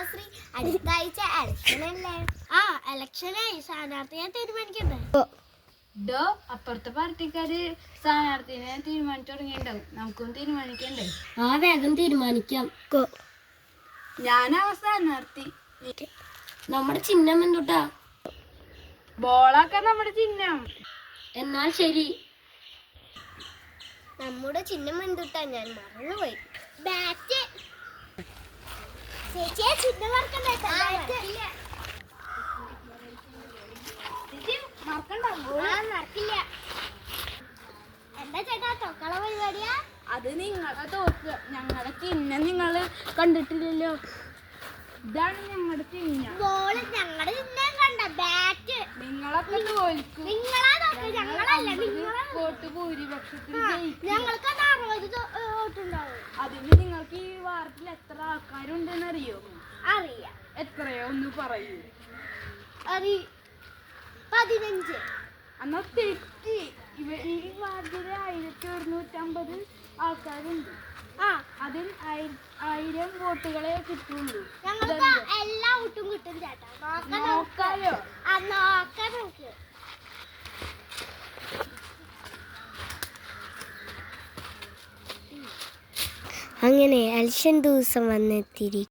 ശ്രീ അടുത്ത ആഴ്ച ഇലക്ഷനല്ലേ? ആ ഇലക്ഷനായി, സ്ഥാനാർത്ഥിയെ തീരുമാനിക്കണ്ടേ? ഡോ അപ്പുറത്തെ പാർട്ടിക്കാര് സ്ഥാനാർത്ഥിനെ തീരുമാനിച്ചു തുടങ്ങിയിട്ടുണ്ടാവും, നമുക്കും തീരുമാനിക്കണ്ടേ? ആ വേഗം തീരുമാനിക്കാം. ഞാനാ സ്ഥാനാർത്ഥി. നമ്മുടെ ചിഹ്നം എന്തുട്ടാ? ബോളാക്കാൻ നമ്മുടെ ചിഹ്നം. എന്നാൽ ശരി. നമ്മുടെ ചിഹ്നം എന്തുട്ടാ? ഞാൻ മറന്നുപോയി. ബാറ്റ്. ചേച്ചിയെ ചിഹ്നം മറക്കണ്ടേ? മറക്കില്ല. എന്താ ചേട്ടാ തൊക്കള പരിപാടിയാ? അത് നിങ്ങളെ തോക്ക്. ഞങ്ങളുടെ ചിഹ്നം നിങ്ങള് കണ്ടിട്ടില്ലല്ലോ. ഇതാണ് ഞങ്ങളുടെ ചിഹ്നം. ബോള് ഞങ്ങളുടെ ചിഹ്നം കണ്ട. ബാറ്റ്. നിങ്ങളൊക്കെ തോൽക്കും. നിങ്ങളാ തോക്ക്, ഞങ്ങളല്ല. വോട്ട് ഭൂരിപക്ഷത്തിൽ ഞങ്ങൾക്ക് 60 വോട്ടുണ്ടാവും. അതിന് നിങ്ങൾക്ക് ഈ വാർഡിൽ എത്ര ആൾക്കാരുണ്ടെന്ന് അറിയോ? അറിയാം. എത്രയോ ഒന്ന് പറയൂ. 15. എന്നാ തെറ്റി. ഈ വാർഡില് 1150 ആൾക്കാരുണ്ട്. അതിൽ 1000 വോട്ടുകളെ കിട്ടുള്ളൂ. ഞങ്ങൾക്ക് എല്ലാ വോട്ടും കിട്ടും ചേട്ടാ. നോക്കാലോ? നോക്കാം നമുക്ക്. അങ്ങനെ ഇലക്ഷൻ ദിവസം വന്നെത്തിയിരിക്കും.